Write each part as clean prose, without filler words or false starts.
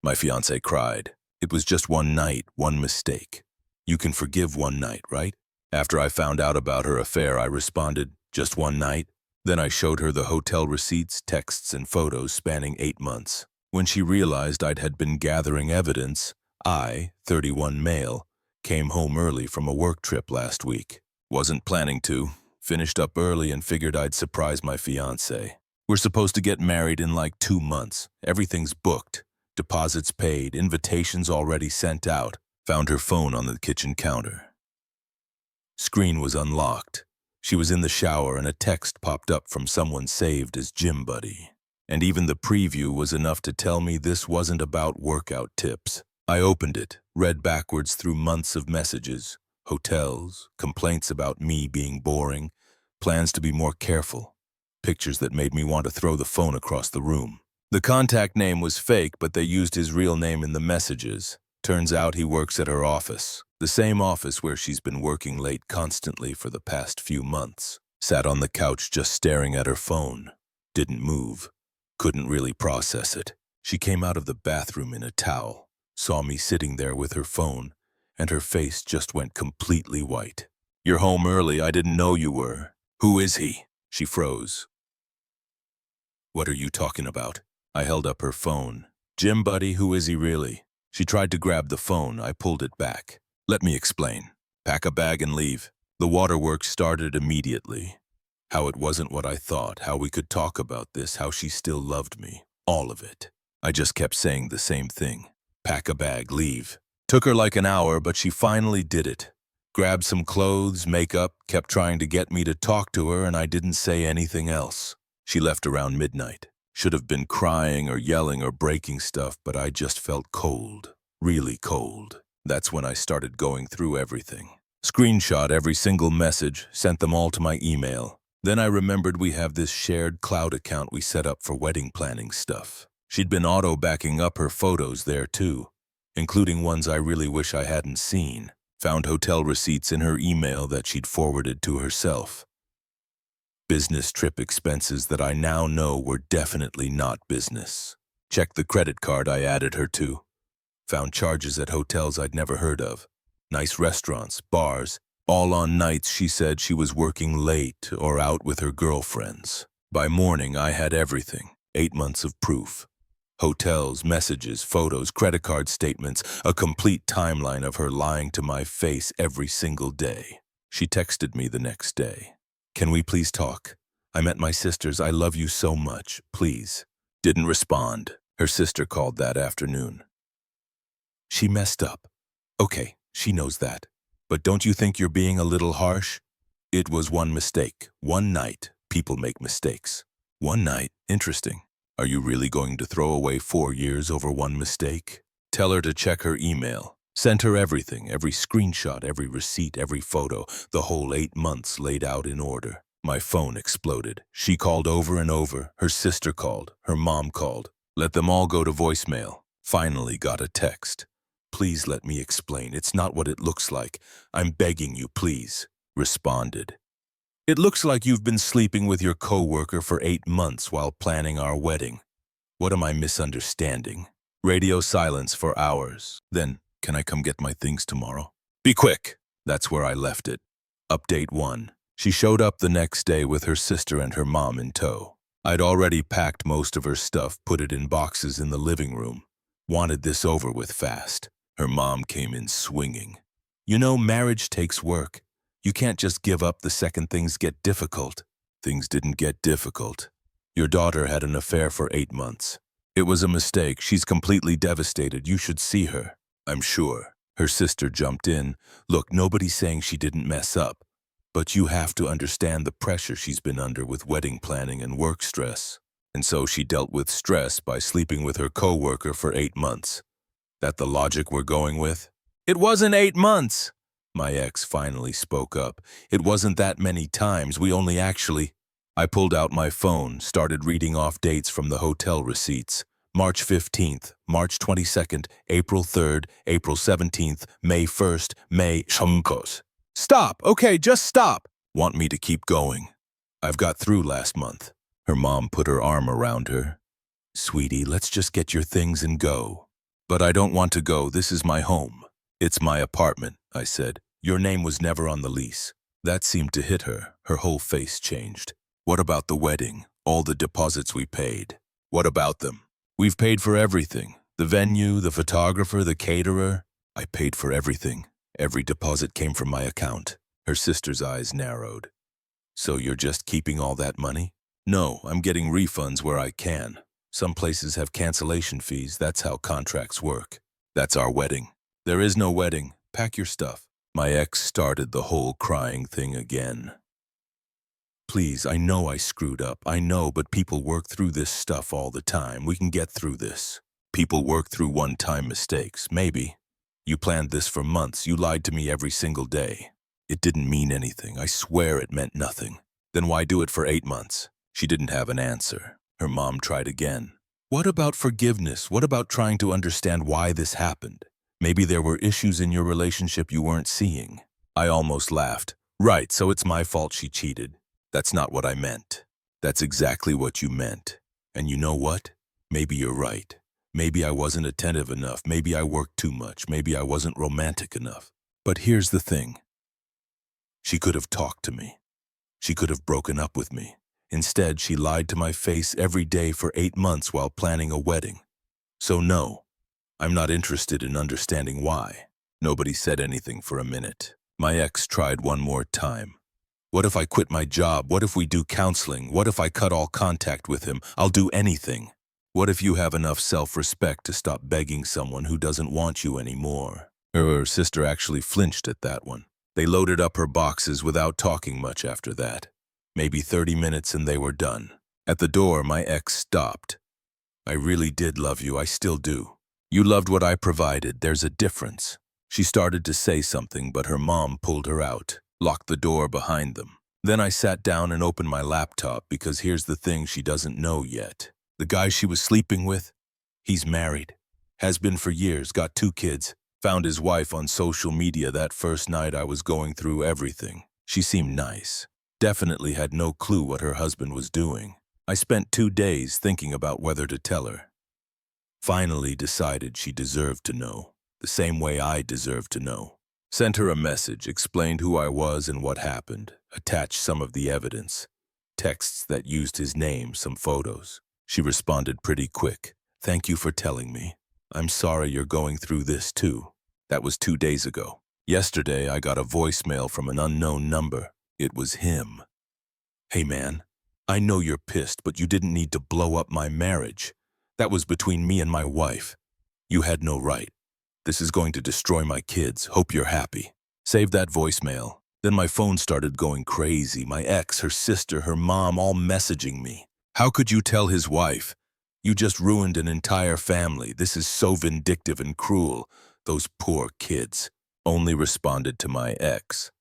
My fiancée cried. It was just one night, one mistake. You can forgive one night, right? After I found out about her affair, I responded, just one night? Then I showed her the hotel receipts, texts, and photos spanning 8 months. When she realized had been gathering evidence, I, 31 male, came home early from a work trip last week. Wasn't planning to. Finished up early and figured I'd surprise my fiancée. We're supposed to get married in like 2 months. Everything's booked. Deposits paid, invitations already sent out. Found her phone on the kitchen counter. Screen was unlocked. She was in the shower and a text popped up from someone saved as gym buddy. And even the preview was enough to tell me this wasn't about workout tips. I opened it, read backwards through months of messages, hotels, complaints about me being boring, plans to be more careful, pictures that made me want to throw the phone across the room. The contact name was fake, but they used his real name in the messages. Turns out he works at her office, the same office where she's been working late constantly for the past few months. Sat on the couch just staring at her phone. Didn't move. Couldn't really process it. She came out of the bathroom in a towel, saw me sitting there with her phone, and her face just went completely white. You're home early, I didn't know you were. Who is he? She froze. What are you talking about? I held up her phone. Gym buddy, who is he really? She tried to grab the phone, I pulled it back. Let me explain. Pack a bag and leave. The waterworks started immediately. How it wasn't what I thought, how we could talk about this, how she still loved me. All of it. I just kept saying the same thing. Pack a bag, leave. Took her like an hour, but she finally did it. Grabbed some clothes, makeup, kept trying to get me to talk to her, and I didn't say anything else. She left around midnight. Should have been crying or yelling or breaking stuff, but I just felt cold. Really cold. That's when I started going through everything. Screenshot every single message, sent them all to my email. Then I remembered we have this shared cloud account we set up for wedding planning stuff. She'd been auto-backing up her photos there too, including ones I really wish I hadn't seen. Found hotel receipts in her email that she'd forwarded to herself. Business trip expenses that I now know were definitely not business. Checked the credit card I added her to. Found charges at hotels I'd never heard of. Nice restaurants, bars, all on nights she said she was working late or out with her girlfriends. By morning, I had everything. 8 months of proof. Hotels, messages, photos, credit card statements, a complete timeline of her lying to my face every single day. She texted me the next day. Can we please talk? I'm at my sister's. I love you so much. Please. Didn't respond. Her sister called that afternoon. She messed up. Okay, she knows that. But don't you think you're being a little harsh? It was one mistake. One night. People make mistakes. One night. Interesting. Are you really going to throw away 4 years over one mistake? Tell her to check her email. Sent her everything, every screenshot, every receipt, every photo, the whole 8 months laid out in order. My phone exploded. She called over and over. Her sister called. Her mom called. Let them all go to voicemail. Finally got a text. Please let me explain. It's not what it looks like. I'm begging you, please. Responded. It looks like you've been sleeping with your coworker for 8 months while planning our wedding. What am I misunderstanding? Radio silence for hours. Then, can I come get my things tomorrow? Be quick. That's where I left it. Update 1. She showed up the next day with her sister and her mom in tow. I'd already packed most of her stuff, put it in boxes in the living room. Wanted this over with fast. Her mom came in swinging. You know, marriage takes work. You can't just give up the second things get difficult. Things didn't get difficult. Your daughter had an affair for 8 months. It was a mistake. She's completely devastated. You should see her. I'm sure. Her sister jumped in. Look, nobody's saying she didn't mess up. But you have to understand the pressure she's been under with wedding planning and work stress. And so she dealt with stress by sleeping with her coworker for 8 months. That the logic we're going with? It wasn't 8 months. My ex finally spoke up. It wasn't that many times. We only actually... I pulled out my phone, started reading off dates from the hotel receipts. March 15th, March 22nd, April 3rd, April 17th, May 1st, May... Stop! Okay, just stop! Want me to keep going? I've got through last month. Her mom put her arm around her. Sweetie, let's just get your things and go. But I don't want to go. This is my home. It's my apartment, I said. Your name was never on the lease. That seemed to hit her. Her whole face changed. What about the wedding? All the deposits we paid? What about them? We've paid for everything. The venue, the photographer, the caterer. I paid for everything. Every deposit came from my account. Her sister's eyes narrowed. So you're just keeping all that money? No, I'm getting refunds where I can. Some places have cancellation fees. That's how contracts work. That's our wedding. There is no wedding. Pack your stuff. My ex started the whole crying thing again. Please, I know I screwed up. I know, but people work through this stuff all the time. We can get through this. People work through one-time mistakes. Maybe. You planned this for months. You lied to me every single day. It didn't mean anything. I swear it meant nothing. Then why do it for 8 months? She didn't have an answer. Her mom tried again. What about forgiveness? What about trying to understand why this happened? Maybe there were issues in your relationship you weren't seeing. I almost laughed. Right, so it's my fault she cheated. That's not what I meant. That's exactly what you meant. And you know what? Maybe you're right. Maybe I wasn't attentive enough. Maybe I worked too much. Maybe I wasn't romantic enough. But here's the thing. She could have talked to me. She could have broken up with me. Instead, she lied to my face every day for 8 months while planning a wedding. So no, I'm not interested in understanding why. Nobody said anything for a minute. My ex tried one more time. What if I quit my job? What if we do counseling? What if I cut all contact with him? I'll do anything. What if you have enough self-respect to stop begging someone who doesn't want you anymore? Her sister actually flinched at that one. They loaded up her boxes without talking much after that. Maybe 30 minutes and they were done. At the door, my ex stopped. I really did love you. I still do. You loved what I provided. There's a difference. She started to say something, but her mom pulled her out, locked the door behind them. Then I sat down and opened my laptop because here's the thing she doesn't know yet. The guy she was sleeping with, he's married. Has been for years, got 2 kids. Found his wife on social media that first night I was going through everything. She seemed nice. Definitely had no clue what her husband was doing. I spent 2 days thinking about whether to tell her. Finally decided she deserved to know, the same way I deserved to know. Sent her a message, explained who I was and what happened, attached some of the evidence, texts that used his name, some photos. She responded pretty quick. Thank you for telling me. I'm sorry you're going through this too. That was 2 days ago. Yesterday, I got a voicemail from an unknown number. It was him. Hey man, I know you're pissed, but you didn't need to blow up my marriage. That was between me and my wife. You had no right. This is going to destroy my kids. Hope you're happy. Save that voicemail. Then my phone started going crazy. My ex, her sister, her mom, all messaging me. How could you tell his wife? You just ruined an entire family. This is so vindictive and cruel. Those poor kids. Only responded to my ex.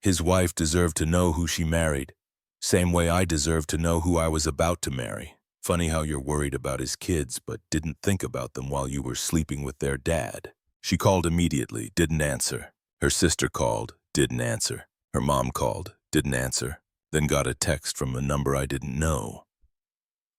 His wife deserved to know who she married. Same way I deserved to know who I was about to marry. Funny how you're worried about his kids, but didn't think about them while you were sleeping with their dad. She called immediately, didn't answer. Her sister called, didn't answer. Her mom called, didn't answer. Then got a text from a number I didn't know.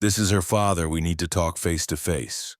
This is her father. We need to talk face to face.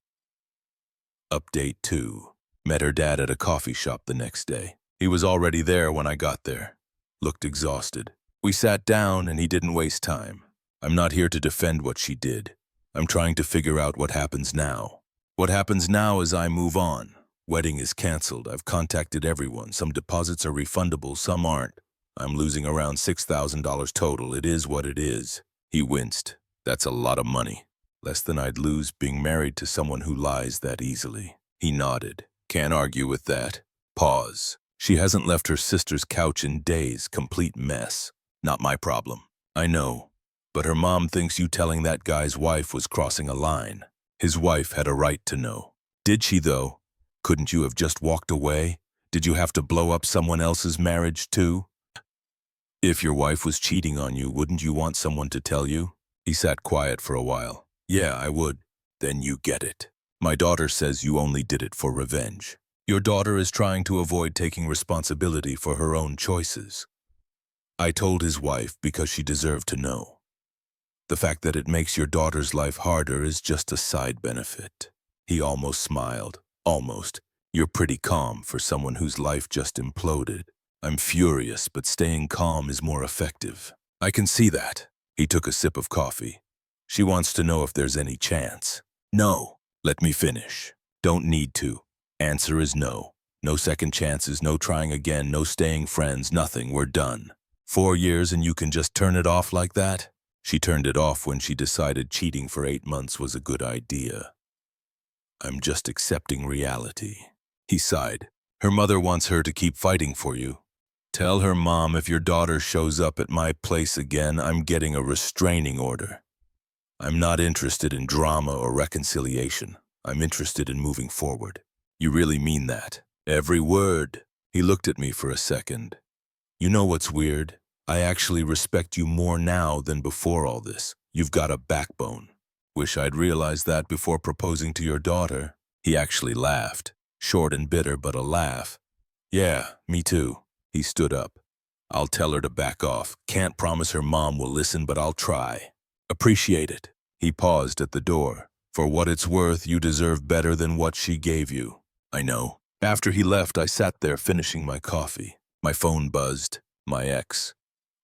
Update 2. Met her dad at a coffee shop the next day. He was already there when I got there. Looked exhausted. We sat down and he didn't waste time. I'm not here to defend what she did. I'm trying to figure out what happens now. What happens now is I move on. Wedding is canceled. I've contacted everyone. Some deposits are refundable, some aren't. I'm losing around $6,000 total. It is what it is. He winced. That's a lot of money. Less than I'd lose being married to someone who lies that easily. He nodded. Can't argue with that. Pause. She hasn't left her sister's couch in days. Complete mess. Not my problem. I know. But her mom thinks you telling that guy's wife was crossing a line. His wife had a right to know. Did she, though? Couldn't you have just walked away? Did you have to blow up someone else's marriage, too? If your wife was cheating on you, wouldn't you want someone to tell you? He sat quiet for a while. Yeah, I would. Then you get it. My daughter says you only did it for revenge. Your daughter is trying to avoid taking responsibility for her own choices. I told his wife because she deserved to know. The fact that it makes your daughter's life harder is just a side benefit. He almost smiled. Almost. You're pretty calm for someone whose life just imploded. I'm furious, but staying calm is more effective. I can see that. He took a sip of coffee. She wants to know if there's any chance. No. Let me finish. Don't need to. Answer is no. No second chances, no trying again, no staying friends, nothing. We're done. 4 years and you can just turn it off like that? She turned it off when she decided cheating for 8 months was a good idea. I'm just accepting reality. He sighed. Her mother wants her to keep fighting for you. Tell her mom if your daughter shows up at my place again, I'm getting a restraining order. I'm not interested in drama or reconciliation. I'm interested in moving forward. You really mean that? Every word. He looked at me for a second. You know what's weird? I actually respect you more now than before all this. You've got a backbone. Wish I'd realized that before proposing to your daughter. He actually laughed. Short and bitter, but a laugh. Yeah, me too. He stood up. I'll tell her to back off. Can't promise her mom will listen, but I'll try. Appreciate it. He paused at the door. For what it's worth, you deserve better than what she gave you. I know. After he left, I sat there finishing my coffee. My phone buzzed. My ex.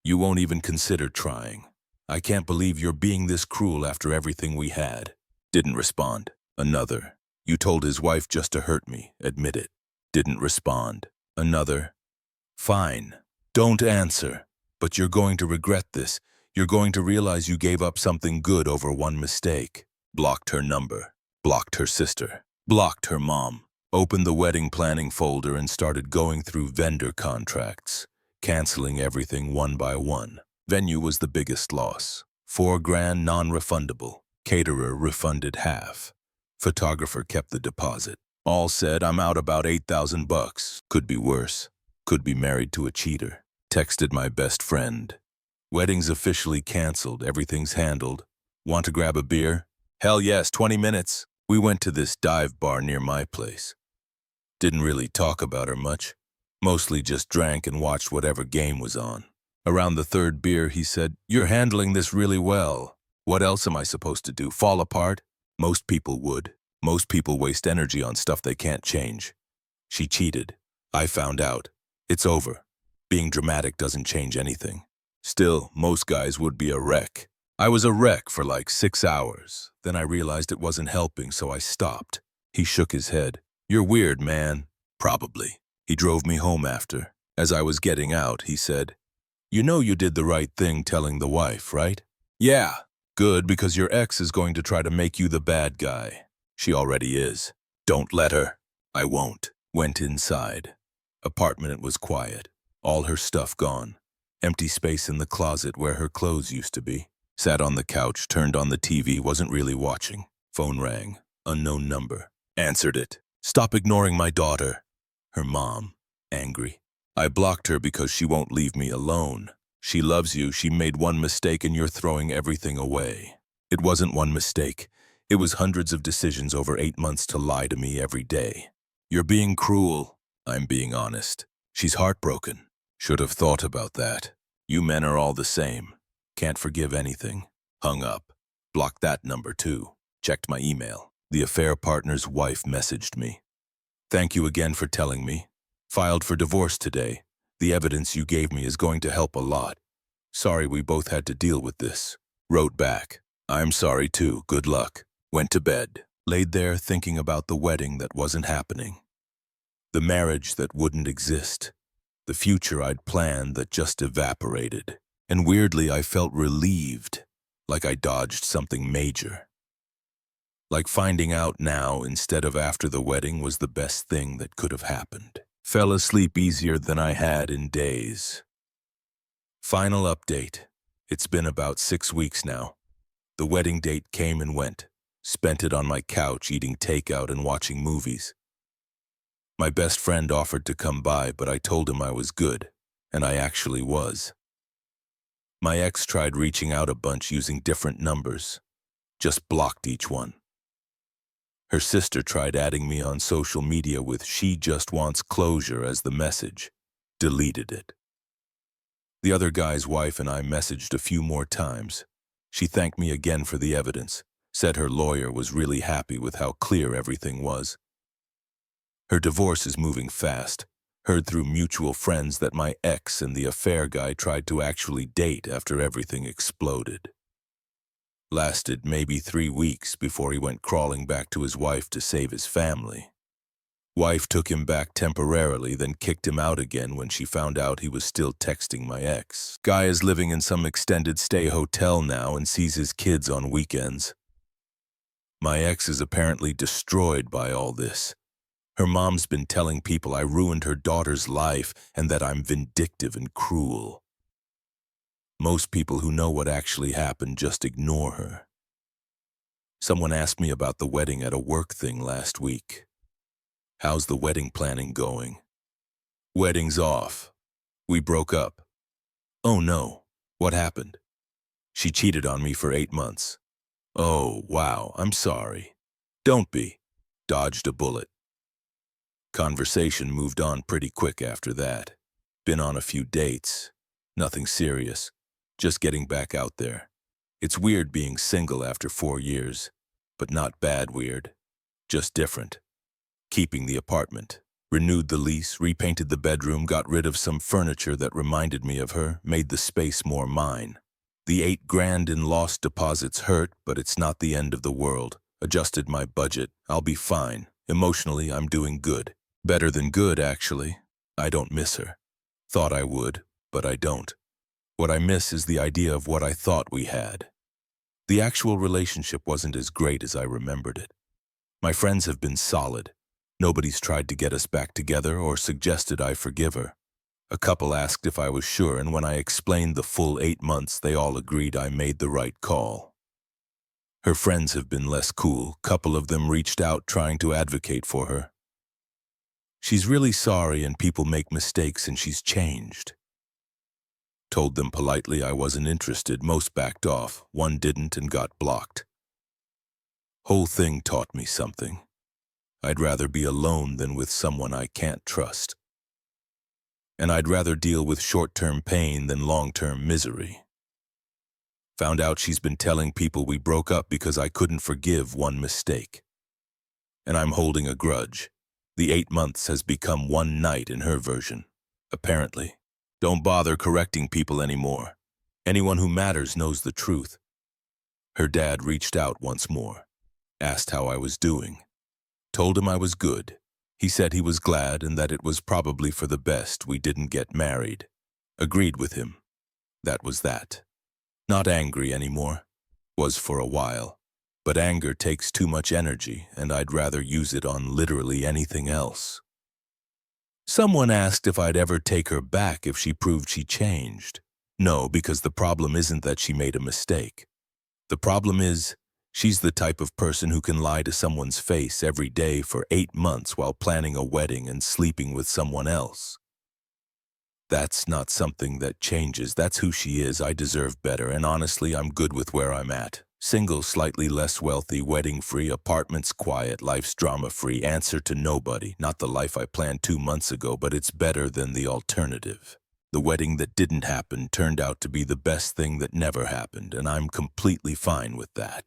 You won't even consider trying. I can't believe you're being this cruel after everything we had. Didn't respond. Another. You told his wife just to hurt me. Admit it. Didn't respond. Another. Fine. Don't answer. But you're going to regret this. You're going to realize you gave up something good over one mistake. Blocked her number. Blocked her sister. Blocked her mom. Opened the wedding planning folder and started going through vendor contracts. Canceling everything one by one. Venue was the biggest loss. $4,000 non-refundable. Caterer refunded half. Photographer kept the deposit. All said, I'm out about $8,000. Could be worse. Could be married to a cheater. Texted my best friend. Wedding's officially canceled. Everything's handled. Want to grab a beer? Hell yes, 20 minutes. We went to this dive bar near my place. Didn't really talk about her much. Mostly just drank and watched whatever game was on. Around the third beer, he said, You're handling this really well. What else am I supposed to do? Fall apart? Most people would. Most people waste energy on stuff they can't change. She cheated. I found out. It's over. Being dramatic doesn't change anything. Still, most guys would be a wreck. I was a wreck for like 6 hours. Then I realized it wasn't helping, so I stopped. He shook his head. You're weird, man. Probably. He drove me home after. As I was getting out, he said, You know you did the right thing telling the wife, right? Yeah. Good, because your ex is going to try to make you the bad guy. She already is. Don't let her. I won't. Went inside. Apartment was quiet. All her stuff gone. Empty space in the closet where her clothes used to be. Sat on the couch, turned on the TV, wasn't really watching. Phone rang. Unknown number. Answered it. Stop ignoring my daughter. Her mom. Angry. I blocked her because she won't leave me alone. She loves you. She made one mistake and you're throwing everything away. It wasn't one mistake. It was hundreds of decisions over 8 months to lie to me every day. You're being cruel. I'm being honest. She's heartbroken. Should have thought about that. You men are all the same. Can't forgive anything. Hung up. Blocked that number too. Checked my email. The affair partner's wife messaged me. Thank you again for telling me. Filed for divorce today. The evidence you gave me is going to help a lot. Sorry we both had to deal with this. Wrote back. I'm sorry too. Good luck. Went to bed. Laid there thinking about the wedding that wasn't happening. The marriage that wouldn't exist. The future I'd planned that just evaporated. And weirdly, I felt relieved, like I dodged something major. Like finding out now instead of after the wedding was the best thing that could have happened. Fell asleep easier than I had in days. Final update. It's been about 6 weeks now. The wedding date came and went. Spent it on my couch eating takeout and watching movies. My best friend offered to come by, but I told him I was good, and I actually was. My ex tried reaching out a bunch using different numbers. Just blocked each one. Her sister tried adding me on social media with "she just wants closure" as the message. Deleted it. The other guy's wife and I messaged a few more times. She thanked me again for the evidence. Said her lawyer was really happy with how clear everything was. Her divorce is moving fast. Heard through mutual friends that my ex and the affair guy tried to actually date after everything exploded. Lasted maybe 3 weeks before he went crawling back to his wife to save his family. Wife took him back temporarily, then kicked him out again when she found out he was still texting my ex. Guy is living in some extended stay hotel now and sees his kids on weekends. My ex is apparently destroyed by all this. Her mom's been telling people I ruined her daughter's life and that I'm vindictive and cruel. Most people who know what actually happened just ignore her. Someone asked me about the wedding at a work thing last week. How's the wedding planning going? Wedding's off. We broke up. Oh no, what happened? She cheated on me for 8 months. Oh, wow, I'm sorry. Don't be. Dodged a bullet. Conversation moved on pretty quick after that. Been on a few dates. Nothing serious. Just getting back out there. It's weird being single after 4 years, but not bad weird. Just different. Keeping the apartment. Renewed the lease, repainted the bedroom, got rid of some furniture that reminded me of her, made the space more mine. The $8,000 in lost deposits hurt, but it's not the end of the world. Adjusted my budget. I'll be fine. Emotionally, I'm doing good. Better than good, actually. I don't miss her. Thought I would, but I don't. What I miss is the idea of what I thought we had. The actual relationship wasn't as great as I remembered it. My friends have been solid. Nobody's tried to get us back together or suggested I forgive her. A couple asked if I was sure, and when I explained the full 8 months, they all agreed I made the right call. Her friends have been less cool. Couple of them reached out trying to advocate for her. She's really sorry and people make mistakes and she's changed. Told them politely I wasn't interested. Most backed off. One didn't and got blocked. Whole thing taught me something. I'd rather be alone than with someone I can't trust. And I'd rather deal with short-term pain than long-term misery. Found out she's been telling people we broke up because I couldn't forgive one mistake. And I'm holding a grudge. The 8 months has become 1 night in her version, apparently. Don't bother correcting people anymore. Anyone who matters knows the truth. Her dad reached out once more, asked how I was doing. Told him I was good. He said he was glad and that it was probably for the best we didn't get married. Agreed with him. That was that. Not angry anymore. Was for a while. But anger takes too much energy, and I'd rather use it on literally anything else. Someone asked if I'd ever take her back if she proved she changed. No, because the problem isn't that she made a mistake. The problem is, she's the type of person who can lie to someone's face every day for 8 months while planning a wedding and sleeping with someone else. That's not something that changes. That's who she is. I deserve better, and honestly, I'm good with where I'm at. Single, slightly less wealthy, wedding-free, apartments quiet, life's drama-free, answer to nobody. Not the life I planned 2 months ago, but it's better than the alternative. The wedding that didn't happen turned out to be the best thing that never happened, and I'm completely fine with that.